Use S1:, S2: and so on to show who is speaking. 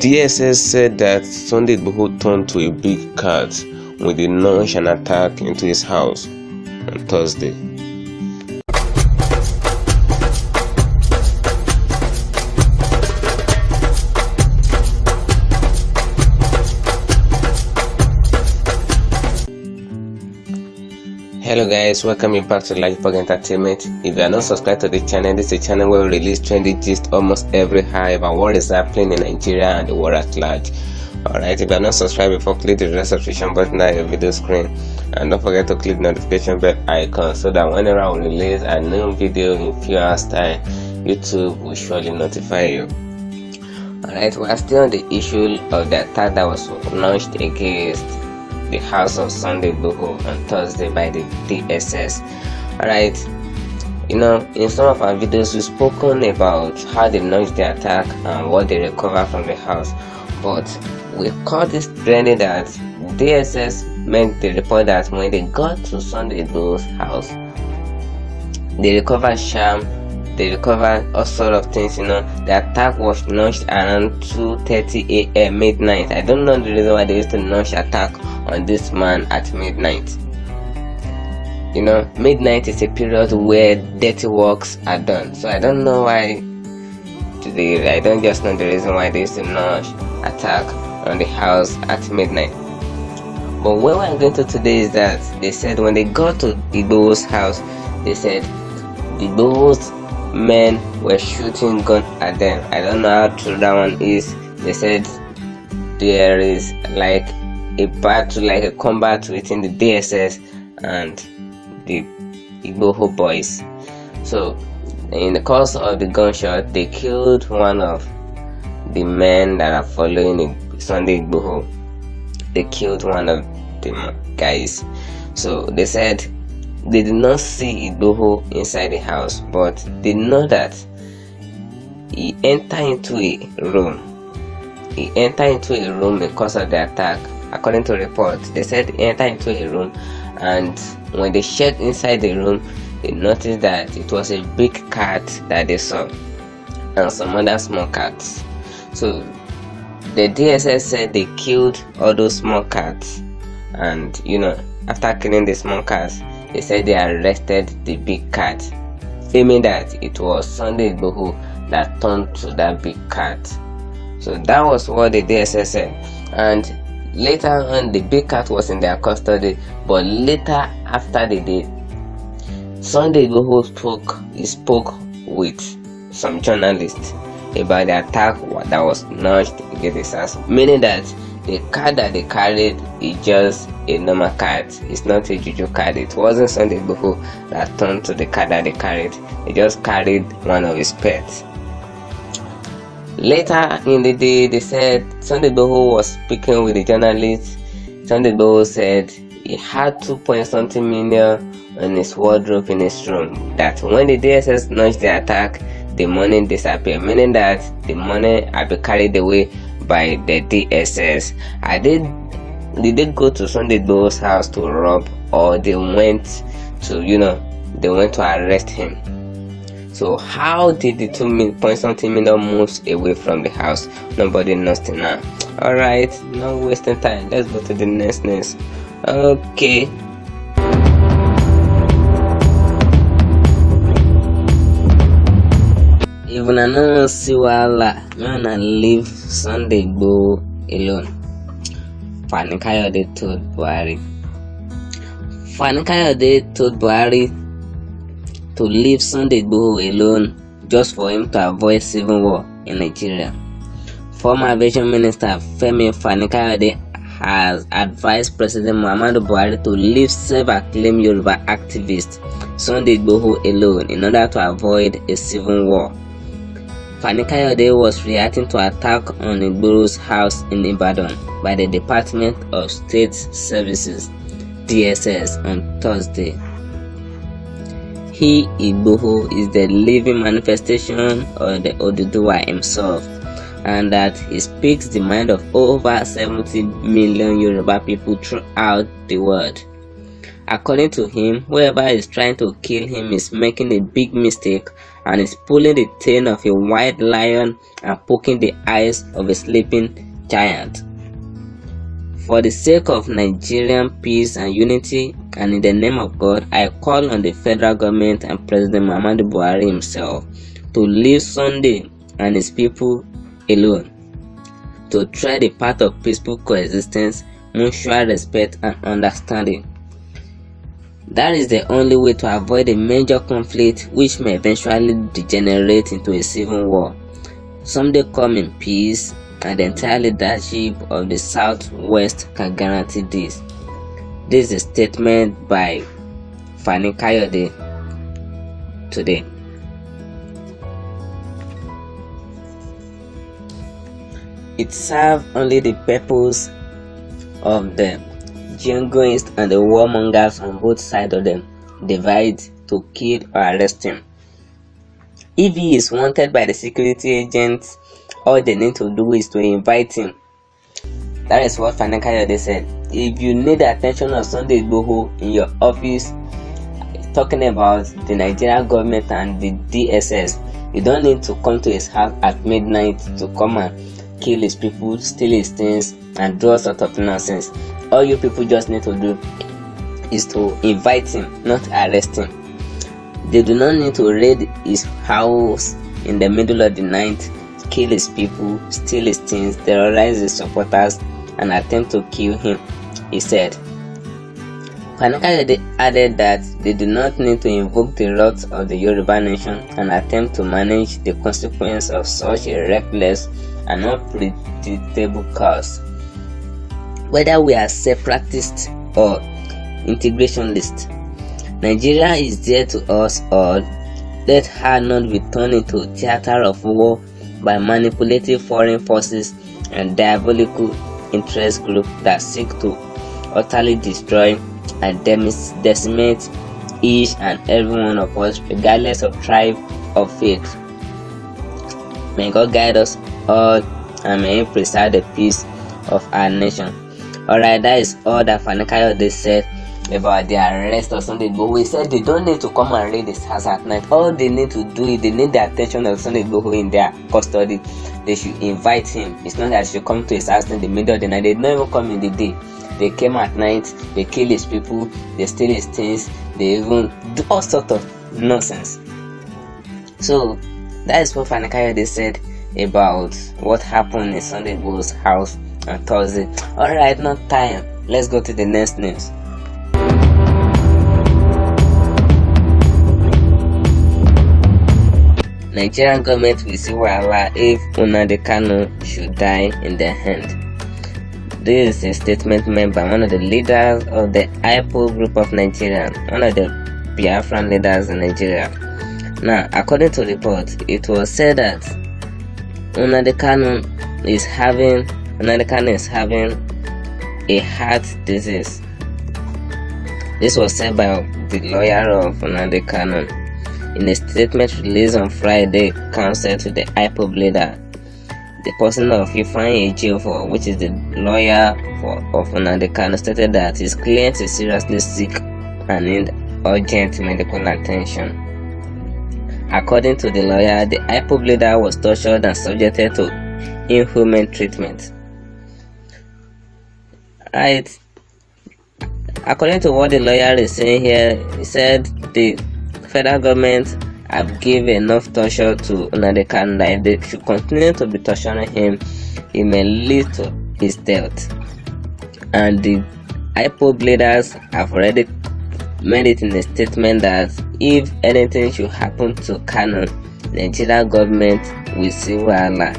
S1: DSS said that Sunday Igboho turned to a big cat when they launched an attack into his house on Thursday. Hello guys, welcome back to LAJUPOG Entertainment. If you are not subscribed to the channel, this is a channel where we release trendy gist almost every hour about what is happening in Nigeria and the world at large. Alright, if you are not subscribed before, click the red subscription button at your video screen, and don't forget to click the notification bell icon so that whenever I will release a new video in few hours time, YouTube will surely notify you. Alright, we are still on the issue of the attack that was launched against the house of Sunday Igboho on Thursday by the DSS. Alright, in some of our videos we've spoken about how they launched the attack and what they recovered from the house, but we caught this trending that DSS made the report that when they got to Sunday Igboho's house, they recovered sham, they recovered all sort of things. The attack was launched around 2:30 a.m. midnight. I don't know the reason why they used to launch attack on this man at midnight. Midnight is a period where dirty works are done, so I don't know why I don't just know the reason why they used to launch attack on the house at midnight. But what we're going to today is that they said when they got to Igboho's house, they said Igboho's men were shooting gun at them. I don't know how true that one is. They said there is like a battle, like a combat between the DSS and the Igboho boys. So in the course of the gunshot, they killed one of the men that are following Sunday Igboho. They killed one of the guys. So they said they did not see Igboho inside the house, but they know that he entered into a room. He entered into a room because of the attack. According to reports, they said he entered into a room, and when they checked inside the room, they noticed that it was a big cat that they saw and some other small cats. So the DSS said they killed all those small cats, and after killing the small cats, they said they arrested the big cat, claiming that it was Sunday Igboho that turned to that big cat. So that was what the DSS said. And later on, the big cat was in their custody, but later after they did, Sunday Igboho spoke with some journalists about the attack that was launched against his house, meaning that the cat that they carried is just a normal cat. It's not a juju cat. It wasn't Sunday Igboho that turned to the cat that they carried. They just carried one of his pets. Later in the day, they said Sunday Igboho was speaking with the journalists. Sunday Igboho said he had 2-point-something million in his wardrobe in his room. That when the DSS launched the attack, the money disappeared, meaning that the money had been carried away by the DSS. Did they go to Sunday Igboho's house to rob, or they went to arrest him? So how did the 2-point-something million moves away from the house? Nobody knows till now. Alright, no wasting time. Let's go to the next news. Okay. Even I don't see wahala, man, leave Sunday Igboho alone. Fani-Kayode told Buhari. Fani-Kayode told Buhari to leave Sunday Igboho alone just for him to avoid civil war in Nigeria. Former Aviation Minister Femi Fani-Kayode has advised President Muhammadu Buhari to leave self-acclaimed Yoruba activist Sunday Igboho alone in order to avoid a civil war. Fani-Kayode was reacting to attack on Igboho's house in Ibadan by the Department of State Services (DSS) on Thursday. He, Igboho, is the living manifestation of the Oduduwa himself, and that he speaks the mind of over 70 million Yoruba people throughout the world. According to him, whoever is trying to kill him is making a big mistake and is pulling the tail of a white lion and poking the eyes of a sleeping giant. For the sake of Nigerian peace and unity, and in the name of God, I call on the federal government and President Nnamdi Buhari himself to leave Sunday and his people alone, to tread the path of peaceful coexistence, mutual respect and understanding. That is the only way to avoid a major conflict which may eventually degenerate into a civil war. Someday come in peace, and the entire leadership of the Southwest can guarantee this. This is a statement by Fani-Kayode today. It serves only the purpose of the jingoists and the warmongers on both sides of them divide to kill or arrest him. If he is wanted by the security agents, all they need to do is to invite him. That is what Fani-Kayode said. If you need the attention of Sunday Igboho in your office, talking about the Nigerian government and the DSS, you don't need to come to his house at midnight to come and kill his people, steal his things, and do all sort of nonsense. All you people just need to do is to invite him, not arrest him. They do not need to raid his house in the middle of the night, kill his people, steal his things, terrorize his supporters, and attempt to kill him, he said. Fani-Kayode added that they do not need to invoke the wrath of the Yoruba nation and attempt to manage the consequence of such a reckless and unpredictable cause. Whether we are separatists or integrationists, Nigeria is dear to us all. Let her not be turned into a theater of war by manipulative foreign forces and diabolical interest groups that seek to utterly destroy and decimate each and every one of us, regardless of tribe or faith. May God guide us all, and may He preserve the peace of our nation. Alright, that is all that Fani-Kayode said about the arrest of Sunday Igboho. He said they don't need to come and raid his house at night. All they need to do is they need the attention of Sunday Igboho in their custody. They should invite him. It's not that they should come to his house in the middle of the night. They don't even come in the day. They came at night, they kill his people, they steal his things, they even do all sorts of nonsense. So that is what Fani-Kayode said about what happened in Sunday Igboho's house on Thursday. Alright, not time. Let's go to the next news. Nigerian government will see wahala if Nnamdi Kanu should die in their hand. This is a statement made by one of the leaders of the LAJUPOG group of Nigeria, one of the Biafran leaders in Nigeria. Now, according to reports, it was said that Nnamdi Kanu is having a heart disease. This was said by the lawyer of Nnamdi Kanu in a statement released on Friday, counsel to the LAJUPOG leader. The person of Femi Fani-Kayode, which is the lawyer of Nnamdi Kanu, stated that his client is seriously sick and need urgent medical attention. According to the lawyer, the LAJUPOG leader was tortured and subjected to inhuman treatment. Right. According to what the lawyer is saying here, he said the federal government have given enough torture to Nnamdi Kanu that if they should continue to be torturing him, it may lead to his death. And the LAJUPOG leaders have already made it in a statement that if anything should happen to Kanu, the Nigerian government will see wahala.